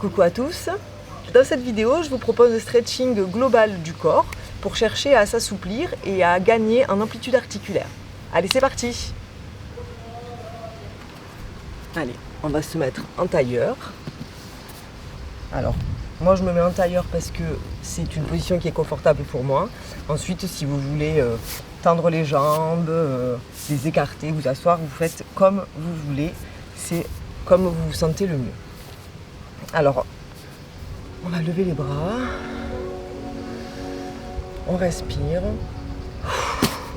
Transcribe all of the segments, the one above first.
Coucou à tous. Dans cette vidéo, je vous propose un stretching global du corps pour chercher à s'assouplir et à gagner en amplitude articulaire. Allez, c'est parti. Allez, on va se mettre en tailleur. Alors, moi je me mets en tailleur parce que c'est une position qui est confortable pour moi. Ensuite, si vous voulez tendre les jambes, les écarter, vous asseoir, vous faites comme vous voulez. C'est comme vous vous sentez le mieux. Alors, on va lever les bras. On respire.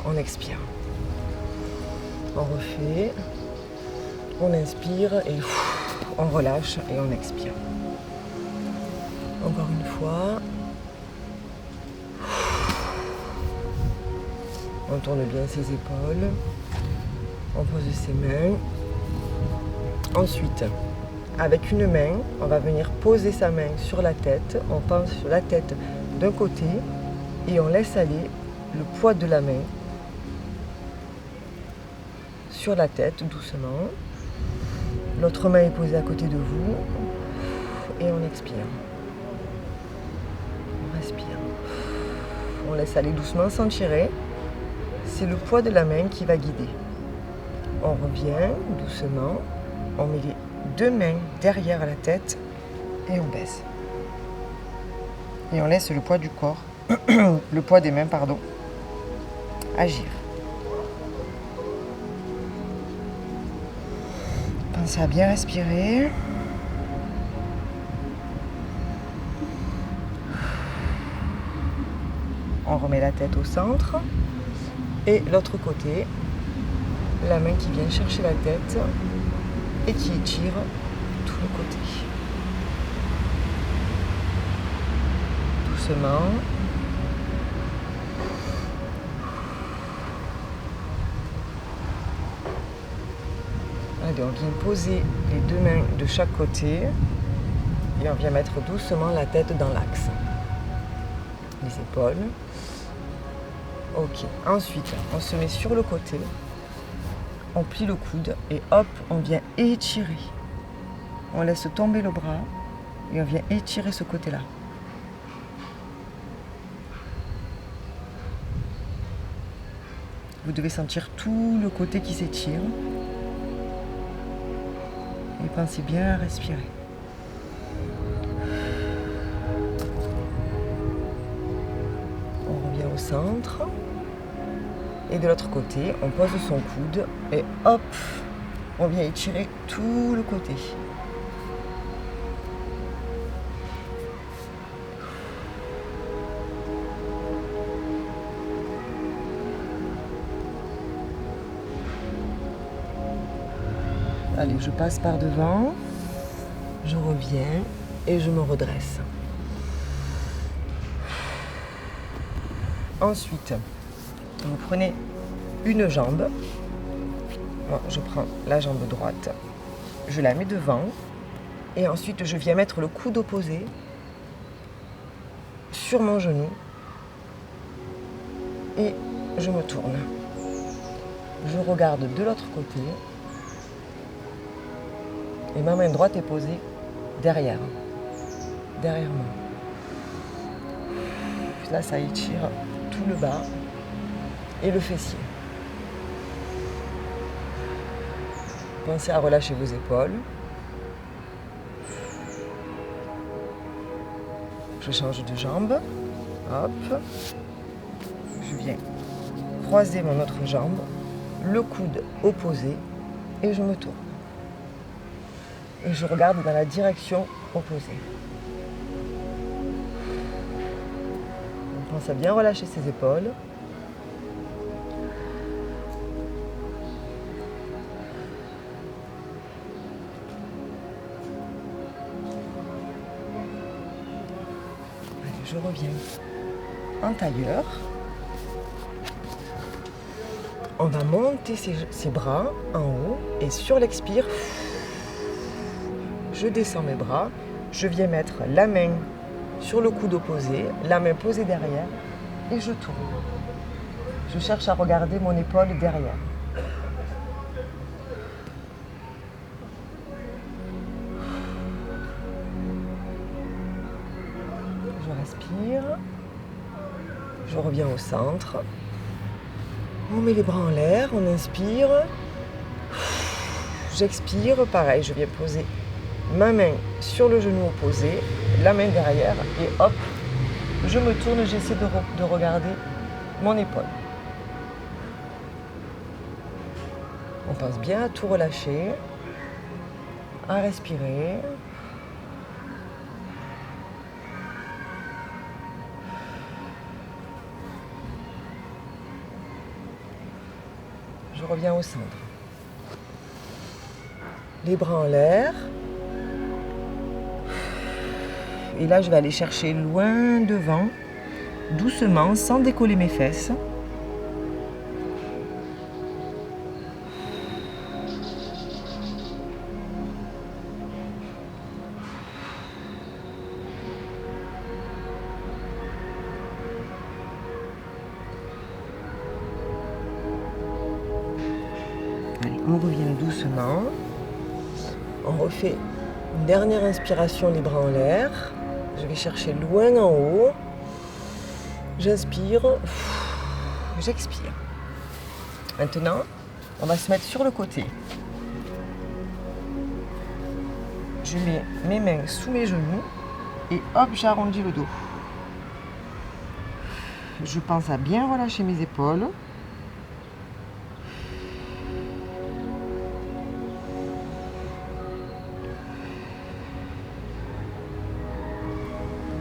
On expire. On refait. On inspire et on relâche et on expire. Encore une fois. On tourne bien ses épaules. On pose ses mains. Ensuite, avec une main, on va venir poser sa main sur la tête. On pense sur la tête d'un côté et on laisse aller le poids de la main sur la tête doucement. L'autre main est posée à côté de vous et on expire. On respire. On laisse aller doucement sans tirer. C'est le poids de la main qui va guider. On revient doucement. On met les deux mains derrière la tête et on baisse. Et on laisse le poids du corps, le poids des mains, pardon, agir. Pensez à bien respirer. On remet la tête au centre. Et l'autre côté, la main qui vient chercher la tête et qui étire tout le côté. Doucement. Allez, on vient poser les deux mains de chaque côté et on vient mettre doucement la tête dans l'axe. Les épaules. Ok, ensuite on se met sur le côté, on plie le coude et hop, on vient étirer. On laisse tomber le bras et on vient étirer ce côté-là. Vous devez sentir tout le côté qui s'étire. Et pensez bien à respirer. On revient au centre. Et de l'autre côté, on pose son coude et hop, on vient étirer tout le côté. Allez, je passe par devant, je reviens et je me redresse. Ensuite, vous prenez une jambe, moi, je prends la jambe droite, je la mets devant et ensuite je viens mettre le coude opposé sur mon genou et je me tourne. Je regarde de l'autre côté et ma main droite est posée derrière moi. Là, ça étire tout le bas et le fessier. Pensez à relâcher vos épaules. Je change de jambe. Hop. Je viens croiser mon autre jambe, le coude opposé et je me tourne. Et je regarde dans la direction opposée. On pense à bien relâcher ses épaules. Je reviens en tailleur. On va monter ses bras en haut et sur l'expire, je descends mes bras. Je viens mettre la main sur le coude opposé, la main posée derrière et je tourne. Je cherche à regarder mon épaule derrière. expire. Je reviens au centre. On met les bras en l'air, on inspire. J'expire, pareil, je viens poser ma main sur le genou opposé, la main derrière et hop, je me tourne, j'essaie de regarder mon épaule. On pense bien à tout relâcher, à respirer. Je reviens au centre. Les bras en l'air. Et là, je vais aller chercher loin devant, doucement, sans décoller mes fesses. Allez, on revient doucement. On refait une dernière inspiration, les bras en l'air. Je vais chercher loin en haut. J'inspire. J'expire. Maintenant, on va se mettre sur le côté. Je mets mes mains sous mes genoux et hop, j'arrondis le dos. Je pense à bien relâcher mes épaules.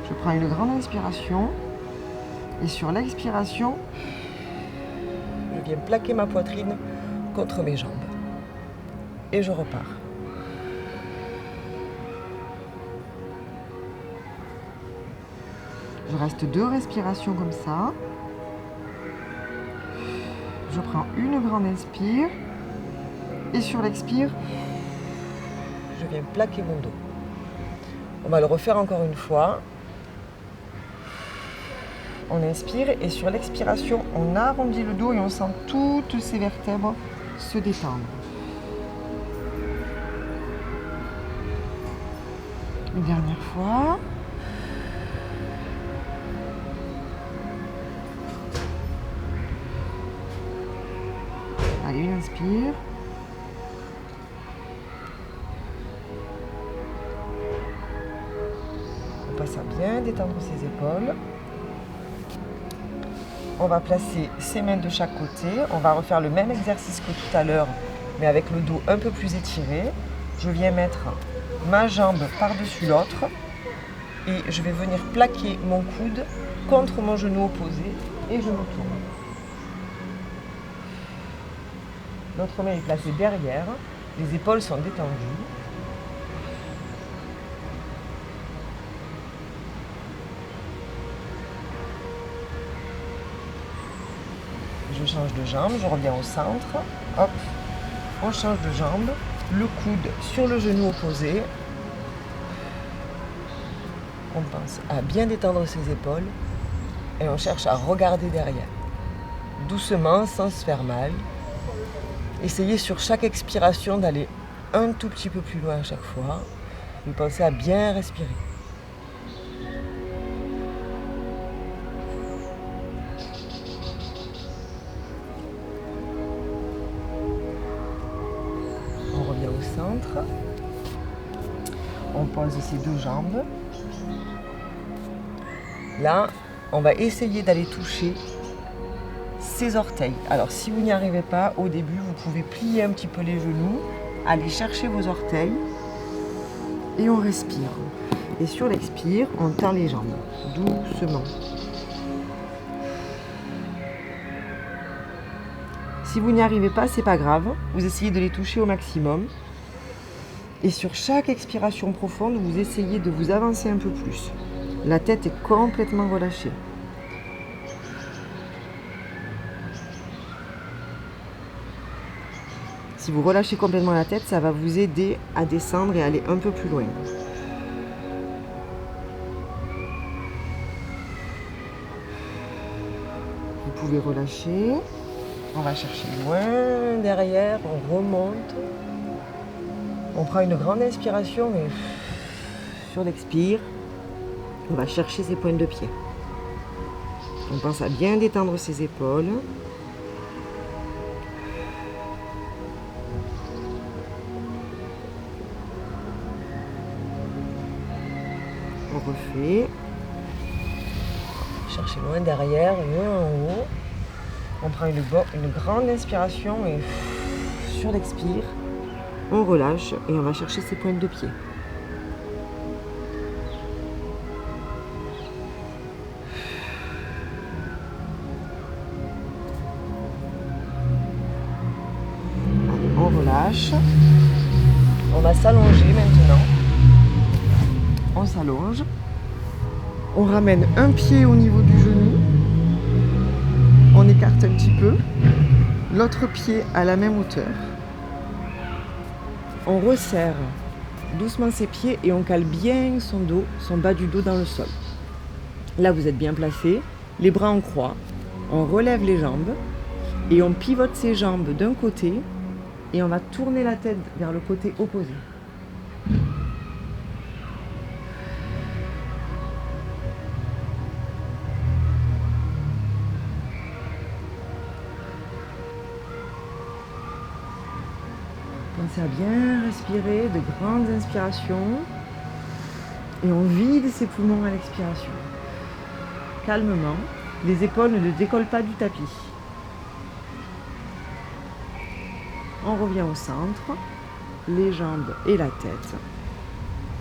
Je prends une grande inspiration et sur l'expiration, je viens plaquer ma poitrine contre mes jambes. Et je repars. Je reste 2 respirations comme ça. Je prends une grande inspire et sur l'expire, je viens plaquer mon dos. On va le refaire encore une fois. On inspire et sur l'expiration, on arrondit le dos et on sent toutes ces vertèbres se détendre. Une dernière fois. Allez, une inspire. On passe à bien détendre ses épaules. On va placer ses mains de chaque côté. On va refaire le même exercice que tout à l'heure, mais avec le dos un peu plus étiré. Je viens mettre ma jambe par-dessus l'autre et je vais venir plaquer mon coude contre mon genou opposé et je me tourne. L'autre main est placée derrière, les épaules sont détendues. Je change de jambe, je reviens au centre. Hop, on change de jambe, le coude sur le genou opposé. On pense à bien détendre ses épaules et on cherche à regarder derrière. Doucement, sans se faire mal. Essayez sur chaque expiration d'aller un tout petit peu plus loin à chaque fois. Et pensez à bien respirer. On revient au centre. On pose ses 2 jambes. Là, on va essayer d'aller toucher ses orteils. Alors si vous n'y arrivez pas, au début, vous pouvez plier un petit peu les genoux, aller chercher vos orteils et on respire. Et sur l'expire, on tend les jambes, doucement. Si vous n'y arrivez pas, c'est pas grave. Vous essayez de les toucher au maximum. Et sur chaque expiration profonde, vous essayez de vous avancer un peu plus. La tête est complètement relâchée. Si vous relâchez complètement la tête, ça va vous aider à descendre et aller un peu plus loin. Vous pouvez relâcher. On va chercher loin derrière, on remonte. On prend une grande inspiration et sur l'expire, on va chercher ses pointes de pied. On pense à bien détendre ses épaules. On refait. Cherchez loin derrière, loin en haut. On prend une grande inspiration et sur l'expire, on relâche et on va chercher ses pointes de pied. Allez, on relâche. On va s'allonger maintenant. On s'allonge. On ramène un pied au niveau du genou. On écarte un petit peu. L'autre pied à la même hauteur. On resserre doucement ses pieds et on cale bien son dos, son bas du dos dans le sol. Là, vous êtes bien placé. Les bras en croix. On relève les jambes et on pivote ses jambes d'un côté et on va tourner la tête vers le côté opposé. Pensez à bien respirer, de grandes inspirations. Et on vide ses poumons à l'expiration. Calmement, les épaules ne décollent pas du tapis. On revient au centre, les jambes et la tête.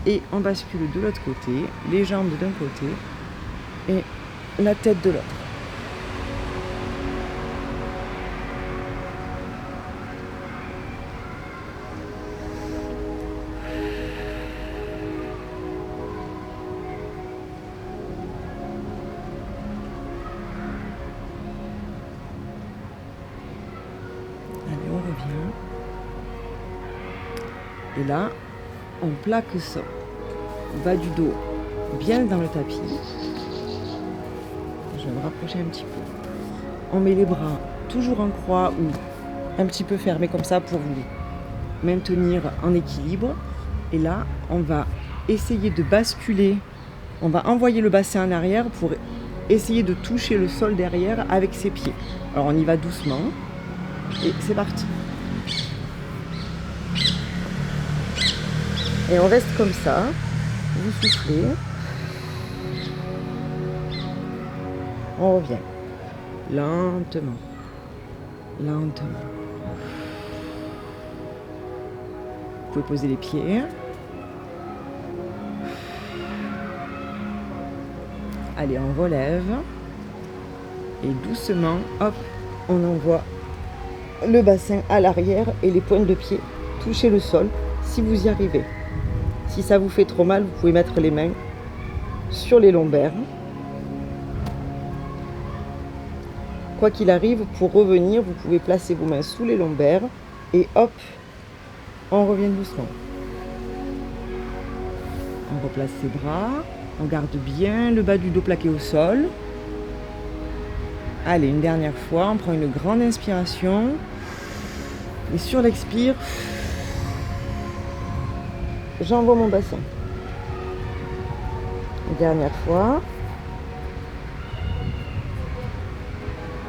Et on bascule de l'autre côté, les jambes d'un côté et la tête de l'autre. Allez, on revient. Et là, on plaque ça. Bas du dos bien dans le tapis. Je vais me rapprocher un petit peu. On met les bras toujours en croix ou un petit peu fermés comme ça pour vous maintenir en équilibre. Et là, on va essayer de basculer. On va envoyer le bassin en arrière pour essayer de toucher le sol derrière avec ses pieds. Alors on y va doucement. Et c'est parti. Et on reste comme ça. Vous soufflez. On revient. Lentement. Lentement. Vous pouvez poser les pieds. Allez, on relève. Et doucement, hop, on envoie le bassin à l'arrière et les pointes de pied toucher le sol si vous y arrivez. Si ça vous fait trop mal, vous pouvez mettre les mains sur les lombaires. Quoi qu'il arrive, pour revenir, vous pouvez placer vos mains sous les lombaires et hop, on revient doucement. On replace ses bras, on garde bien le bas du dos plaqué au sol. Allez, une dernière fois, on prend une grande inspiration. Et sur l'expire, j'envoie mon bassin. Une dernière fois.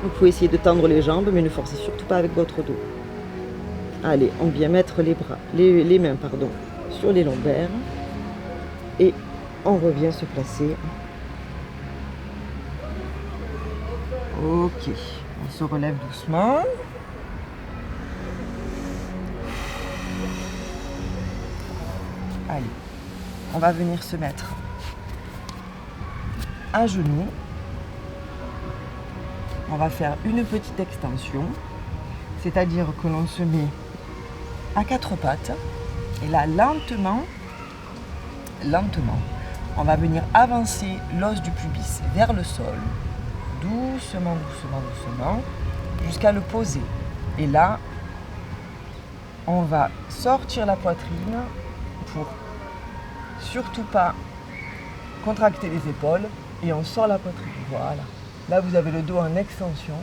Vous pouvez essayer de tendre les jambes, mais ne forcez surtout pas avec votre dos. Allez, on vient mettre les mains sur les lombaires. Et on revient se placer. Ok, on se relève doucement. Allez, on va venir se mettre à genoux. On va faire une petite extension, c'est-à-dire que l'on se met à quatre pattes. Et là, lentement, on va venir avancer l'os du pubis vers le sol, doucement, jusqu'à le poser. Et là, on va sortir la poitrine pour surtout pas contracter les épaules et on sort la poitrine. Voilà. Là, vous avez le dos en extension.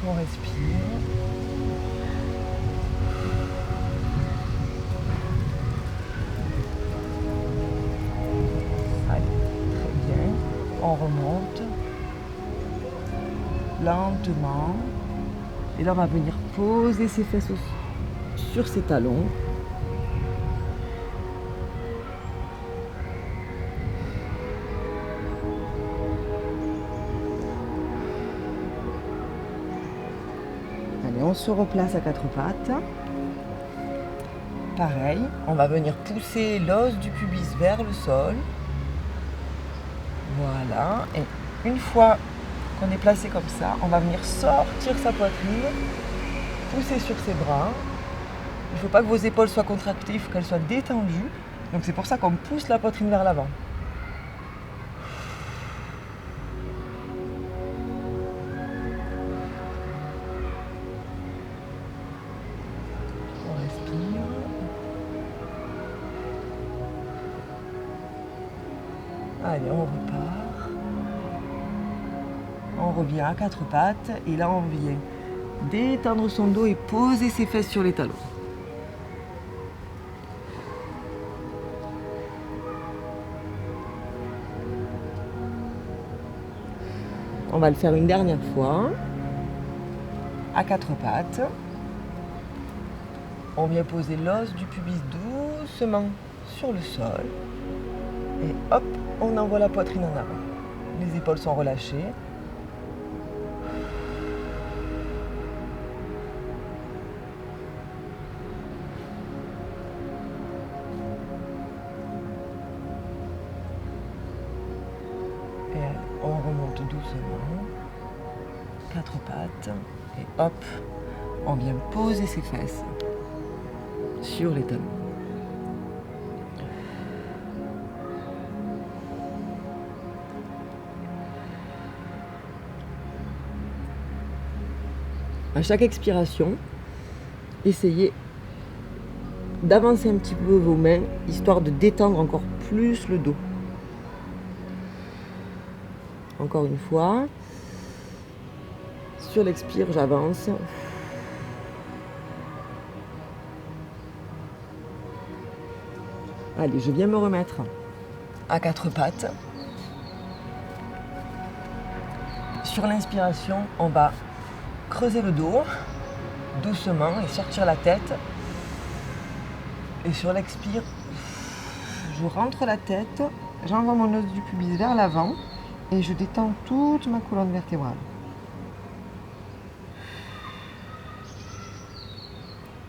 On respire. Allez, très bien. On remonte lentement. Et là, on va venir poser ses fesses aussi sur ses talons. Allez, on se replace à quatre pattes. Pareil, on va venir pousser l'os du pubis vers le sol. Voilà. Et une fois qu'on est placé comme ça, on va venir sortir sa poitrine, pousser sur ses bras. Il ne faut pas que vos épaules soient contractées, il faut qu'elles soient détendues. Donc c'est pour ça qu'on pousse la poitrine vers l'avant. On respire. Allez, on repart. On revient à quatre pattes et là on vient détendre son dos et poser ses fesses sur les talons. On va le faire une dernière fois. À quatre pattes. On vient poser l'os du pubis doucement sur le sol. Et hop, on envoie la poitrine en avant. Les épaules sont relâchées. Et on remonte doucement. Quatre pattes. Et hop, on vient poser ses fesses sur les talons. À chaque expiration, essayez d'avancer un petit peu vos mains, histoire de détendre encore plus le dos. Encore une fois. Sur l'expire, j'avance. Allez, je viens me remettre à quatre pattes. Sur l'inspiration, on va creuser le dos doucement et sortir la tête. Et sur l'expire, je rentre la tête, j'envoie mon os du pubis vers l'avant et je détends toute ma colonne vertébrale.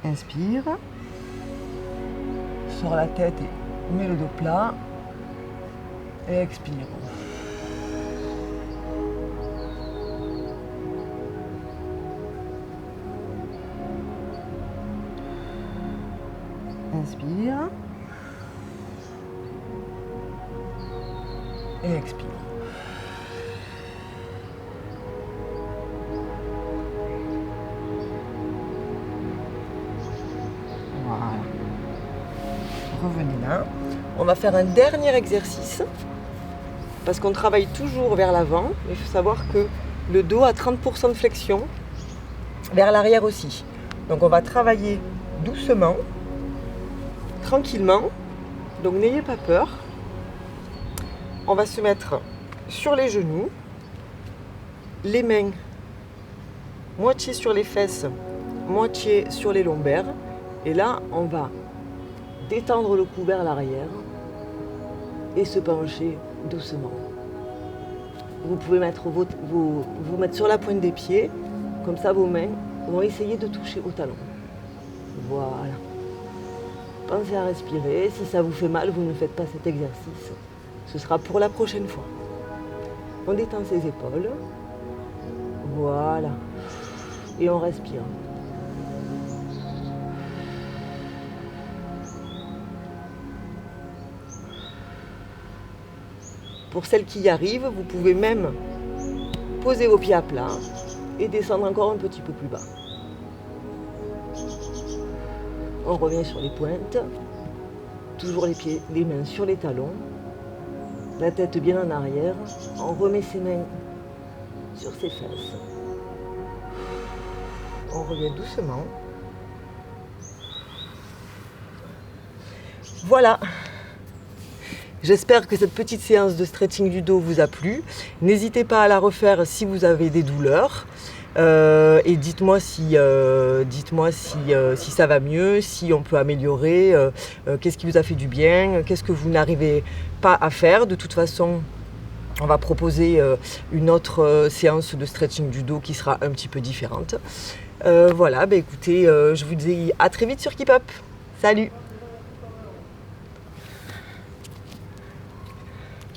Inspire, sors la tête et mets le dos plat et expire. Inspire et expire. Voilà. Revenez là. On va faire un dernier exercice parce qu'on travaille toujours vers l'avant. Il faut savoir que le dos a 30% de flexion, vers l'arrière aussi. Donc on va travailler doucement, tranquillement, donc n'ayez pas peur. On va se mettre sur les genoux, les mains moitié sur les fesses, moitié sur les lombaires. Et là, on va détendre le cou vers l'arrière et se pencher doucement. Vous pouvez mettre vous mettre sur la pointe des pieds, comme ça vos mains vont essayer de toucher au talon. Voilà. Pensez à respirer. Si ça vous fait mal, vous ne faites pas cet exercice. Ce sera pour la prochaine fois. On détend ses épaules. Voilà. Et on respire. Pour celles qui y arrivent, vous pouvez même poser vos pieds à plat et descendre encore un petit peu plus bas. On revient sur les pointes, toujours les mains sur les talons, la tête bien en arrière. On remet ses mains sur ses fesses. On revient doucement. Voilà. J'espère que cette petite séance de stretching du dos vous a plu. N'hésitez pas à la refaire si vous avez des douleurs. Et dites-moi si ça va mieux, si on peut améliorer, qu'est-ce qui vous a fait du bien, qu'est-ce que vous n'arrivez pas à faire. De toute façon, on va proposer une autre séance de stretching du dos qui sera un petit peu différente. Voilà, écoutez, je vous dis à très vite sur Keep Up. Salut!